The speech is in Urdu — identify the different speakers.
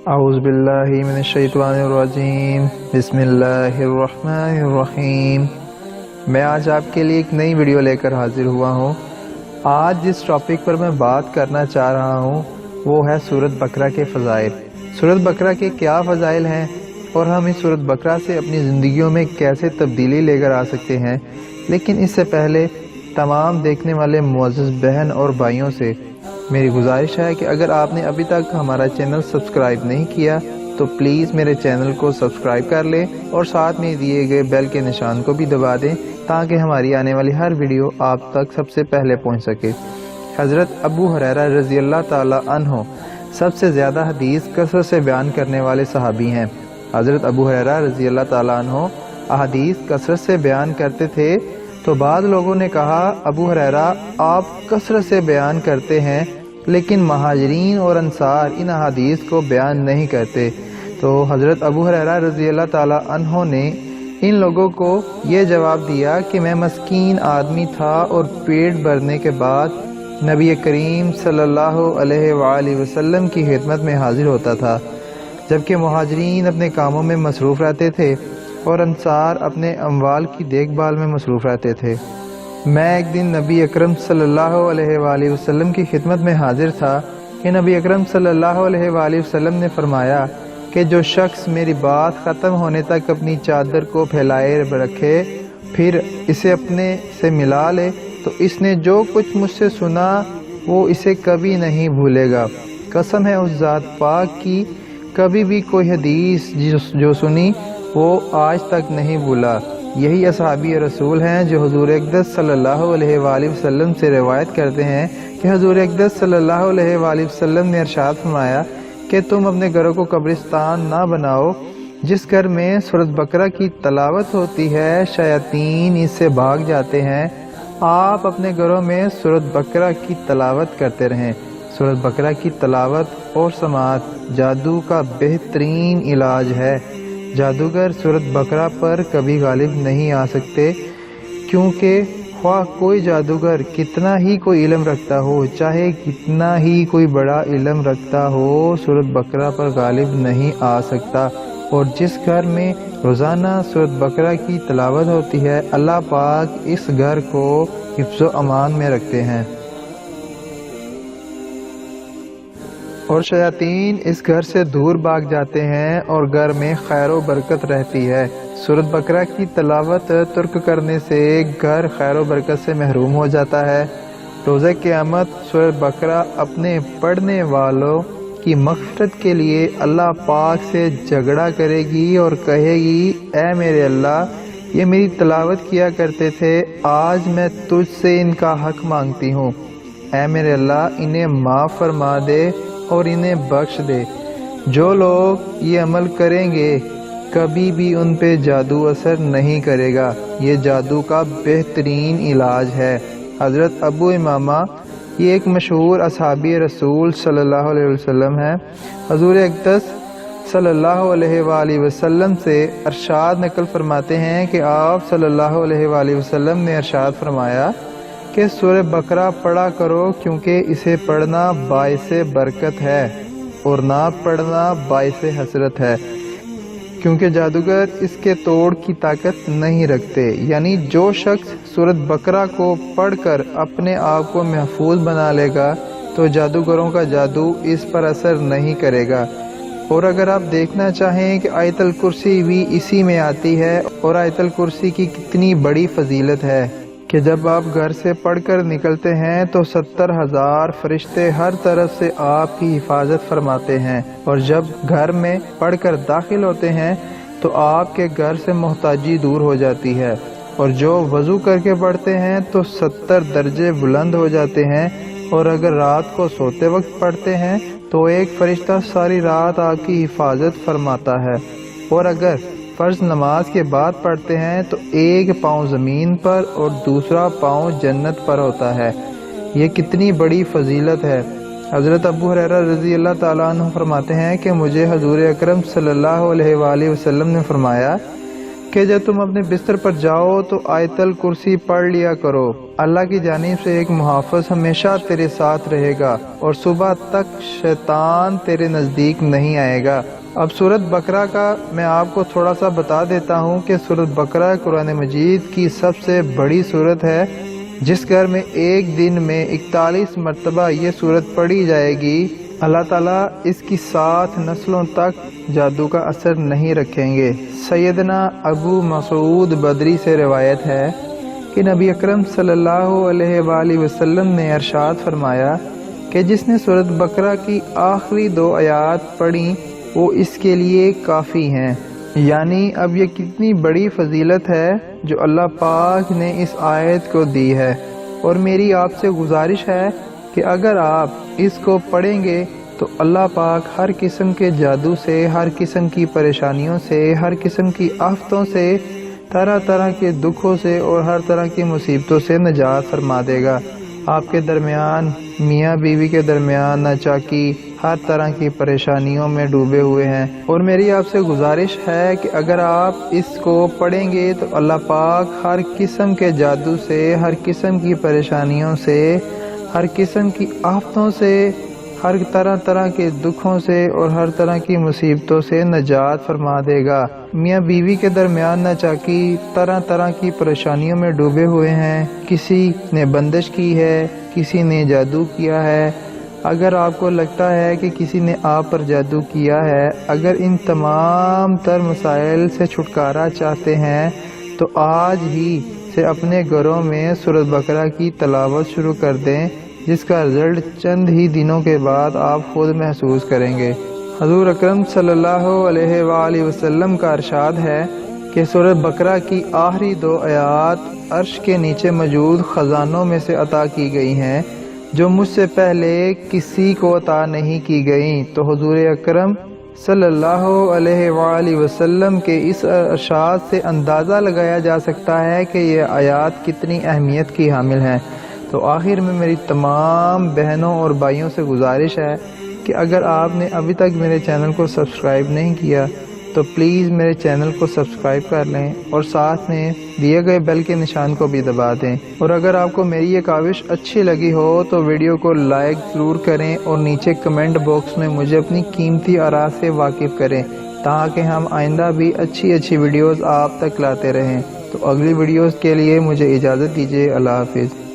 Speaker 1: اعوذ باللہ من الشیطان الرجیم بسم اللہ الرحمن الرحیم۔ میں آج آپ کے لیے ایک نئی ویڈیو لے کر حاضر ہوا ہوں۔ آج جس ٹاپک پر میں بات کرنا چاہ رہا ہوں وہ ہے سورۃ بقرہ کے فضائل۔ سورۃ بقرہ کے کیا فضائل ہیں اور ہم اس سورۃ بقرہ سے اپنی زندگیوں میں کیسے تبدیلی لے کر آ سکتے ہیں، لیکن اس سے پہلے تمام دیکھنے والے معزز بہن اور بھائیوں سے میری گزارش ہے کہ اگر آپ نے ابھی تک ہمارا چینل سبسکرائب نہیں کیا تو پلیز میرے چینل کو سبسکرائب کر لیں اور ساتھ میں دیے گئے بیل کے نشان کو بھی دبا دیں تاکہ ہماری آنے والی ہر ویڈیو آپ تک سب سے پہلے پہنچ سکے۔ حضرت ابو ہریرہ رضی اللہ تعالی عنہ سب سے زیادہ حدیث کثرت سے بیان کرنے والے صحابی ہیں۔ حضرت ابو ہریرہ رضی اللہ تعالی عنہ احادیث کثرت سے بیان کرتے تھے تو بعض لوگوں نے کہا ابو ہریرہ آپ کثرت سے بیان کرتے ہیں لیکن مہاجرین اور انصار ان احادیث کو بیان نہیں کرتے، تو حضرت ابو ہریرہ رضی اللہ تعالی عنہ نے ان لوگوں کو یہ جواب دیا کہ میں مسکین آدمی تھا اور پیٹ بھرنے کے بعد نبی کریم صلی اللہ علیہ وآلہ وسلم کی خدمت میں حاضر ہوتا تھا، جبکہ مہاجرین اپنے کاموں میں مصروف رہتے تھے اور انصار اپنے اموال کی دیکھ بھال میں مصروف رہتے تھے۔ میں ایک دن نبی اکرم صلی اللہ علیہ وآلہ وسلم کی خدمت میں حاضر تھا کہ نبی اکرم صلی اللہ علیہ وآلہ وسلم نے فرمایا کہ جو شخص میری بات ختم ہونے تک اپنی چادر کو پھیلائے رکھے پھر اسے اپنے سے ملا لے تو اس نے جو کچھ مجھ سے سنا وہ اسے کبھی نہیں بھولے گا۔ قسم ہے اس ذات پاک کی، کبھی بھی کوئی حدیث جو سنی وہ آج تک نہیں بھولا۔ یہی اصحابی رسول ہیں جو حضور اقدس صلی اللہ علیہ وآلہ وسلم سے روایت کرتے ہیں کہ حضور اقدس صلی اللہ علیہ وآلہ وسلم نے ارشاد فرمایا کہ تم اپنے گھروں کو قبرستان نہ بناؤ، جس گھر میں سورۃ بقرہ کی تلاوت ہوتی ہے شیاطین اس سے بھاگ جاتے ہیں۔ آپ اپنے گھروں میں سورۃ بقرہ کی تلاوت کرتے رہیں۔ سورۃ بقرہ کی تلاوت اور سماعت جادو کا بہترین علاج ہے۔ جادوگر سورۃ بقرہ پر کبھی غالب نہیں آ سکتے، کیونکہ خواہ کوئی جادوگر کتنا ہی کوئی علم رکھتا ہو، چاہے کتنا ہی کوئی بڑا علم رکھتا ہو، سورۃ بقرہ پر غالب نہیں آ سکتا۔ اور جس گھر میں روزانہ سورۃ بقرہ کی تلاوت ہوتی ہے اللہ پاک اس گھر کو حفظ و امان میں رکھتے ہیں اور شیاطین اس گھر سے دور بھاگ جاتے ہیں اور گھر میں خیر و برکت رہتی ہے۔ سورۃ بقرہ کی تلاوت ترک کرنے سے گھر خیر و برکت سے محروم ہو جاتا ہے۔ روز قیامت سورۃ بقرہ اپنے پڑھنے والوں کی مغفرت کے لیے اللہ پاک سے جھگڑا کرے گی اور کہے گی اے میرے اللہ، یہ میری تلاوت کیا کرتے تھے، آج میں تجھ سے ان کا حق مانگتی ہوں، اے میرے اللہ انہیں معاف فرما دے اور انہیں بخش دے۔ جو لوگ یہ عمل کریں گے کبھی بھی ان پہ جادو اثر نہیں کرے گا، یہ جادو کا بہترین علاج ہے۔ حضرت ابو امامہ یہ ایک مشہور اصحابی رسول صلی اللہ علیہ وسلم ہے۔ حضور اقدس صلی اللہ علیہ وآلہ وسلم سے ارشاد نقل فرماتے ہیں کہ آپ صلی اللہ علیہ وآلہ وسلم نے ارشاد فرمایا کہ سورۃ بقرہ پڑھا کرو کیونکہ اسے پڑھنا باعث برکت ہے اور نہ پڑھنا باعث حسرت ہے، کیونکہ جادوگر اس کے توڑ کی طاقت نہیں رکھتے۔ یعنی جو شخص سورۃ بقرہ کو پڑھ کر اپنے آپ کو محفوظ بنا لے گا تو جادوگروں کا جادو اس پر اثر نہیں کرے گا۔ اور اگر آپ دیکھنا چاہیں کہ آیت الکرسی بھی اسی میں آتی ہے اور آیت الکرسی کی کتنی بڑی فضیلت ہے کہ جب آپ گھر سے پڑھ کر نکلتے ہیں تو 70,000 فرشتے ہر طرف سے آپ کی حفاظت فرماتے ہیں، اور جب گھر میں پڑھ کر داخل ہوتے ہیں تو آپ کے گھر سے محتاجی دور ہو جاتی ہے، اور جو وضو کر کے پڑھتے ہیں تو 70 درجے بلند ہو جاتے ہیں، اور اگر رات کو سوتے وقت پڑھتے ہیں تو ایک فرشتہ ساری رات آپ کی حفاظت فرماتا ہے، اور اگر فرض نماز کے بعد پڑھتے ہیں تو ایک پاؤں زمین پر اور دوسرا پاؤں جنت پر ہوتا ہے۔ یہ کتنی بڑی فضیلت ہے۔ حضرت ابو ہریرہ رضی اللہ تعالیٰ عنہ فرماتے ہیں کہ مجھے حضور اکرم صلی اللہ علیہ وآلہ وسلم نے فرمایا کہ جب تم اپنے بستر پر جاؤ تو آیت الکرسی پڑھ لیا کرو، اللہ کی جانب سے ایک محافظ ہمیشہ تیرے ساتھ رہے گا اور صبح تک شیطان تیرے نزدیک نہیں آئے گا۔ اب سورۃ بقرہ کا میں آپ کو تھوڑا سا بتا دیتا ہوں کہ سورۃ بقرہ قرآن مجید کی سب سے بڑی سورت ہے، جس گھر میں ایک دن میں 41 مرتبہ یہ سورت پڑھی جائے گی، اللہ تعالیٰ اس کی 7 نسلوں تک جادو کا اثر نہیں رکھیں گے۔ سیدنا ابو مسعود بدری سے روایت ہے کہ نبی اکرم صلی اللہ علیہ وآلہ وسلم نے ارشاد فرمایا کہ جس نے سورۃ بقرہ کی آخری 2 آیات پڑھی وہ اس کے لیے کافی ہیں۔ یعنی اب یہ کتنی بڑی فضیلت ہے جو اللہ پاک نے اس آیت کو دی ہے، اور میری آپ سے گزارش ہے کہ اگر آپ اس کو پڑھیں گے تو اللہ پاک ہر قسم کے جادو سے، ہر قسم کی پریشانیوں سے، ہر قسم کی آفتوں سے، طرح طرح کے دکھوں سے اور ہر طرح کی مصیبتوں سے نجات فرما دے گا۔ آپ کے درمیان، میاں بیوی کے درمیان ناچاکی، ہر طرح کی پریشانیوں میں ڈوبے ہوئے ہیں، اور میری آپ سے گزارش ہے کہ اگر آپ اس کو پڑھیں گے تو اللہ پاک ہر قسم کے جادو سے، ہر قسم کی پریشانیوں سے، ہر قسم کی آفتوں سے، ہر طرح کے دکھوں سے اور ہر طرح کی مصیبتوں سے نجات فرما دے گا۔ میاں بیوی کے درمیان ناچاکی، طرح کی پریشانیوں میں ڈوبے ہوئے ہیں، کسی نے بندش کی ہے، کسی نے جادو کیا ہے، اگر آپ کو لگتا ہے کہ کسی نے آپ پر جادو کیا ہے، اگر ان تمام تر مسائل سے چھٹکارا چاہتے ہیں تو آج ہی سے اپنے گھروں میں سورۃ بقرہ کی تلاوت شروع کر دیں، جس کا رزلٹ چند ہی دنوں کے بعد آپ خود محسوس کریں گے۔ حضور اکرم صلی اللہ علیہ وآلہ وسلم کا ارشاد ہے کہ سورۃ بقرہ کی آخری 2 آیات عرش کے نیچے موجود خزانوں میں سے عطا کی گئی ہیں، جو مجھ سے پہلے کسی کو عطا نہیں کی گئیں۔ تو حضور اکرم صلی اللہ علیہ وآلہ وسلم کے اس ارشاد سے اندازہ لگایا جا سکتا ہے کہ یہ آیات کتنی اہمیت کی حامل ہیں۔ تو آخر میں میری تمام بہنوں اور بھائیوں سے گزارش ہے کہ اگر آپ نے ابھی تک میرے چینل کو سبسکرائب نہیں کیا تو پلیز میرے چینل کو سبسکرائب کر لیں اور ساتھ میں دیے گئے بیل کے نشان کو بھی دبا دیں، اور اگر آپ کو میری یہ کاوش اچھی لگی ہو تو ویڈیو کو لائک ضرور کریں اور نیچے کمنٹ باکس میں مجھے اپنی قیمتی آراء سے واقف کریں تاکہ ہم آئندہ بھی اچھی ویڈیوز آپ تک لاتے رہیں۔ تو اگلی ویڈیوز کے لیے مجھے اجازت دیجیے۔ اللہ حافظ۔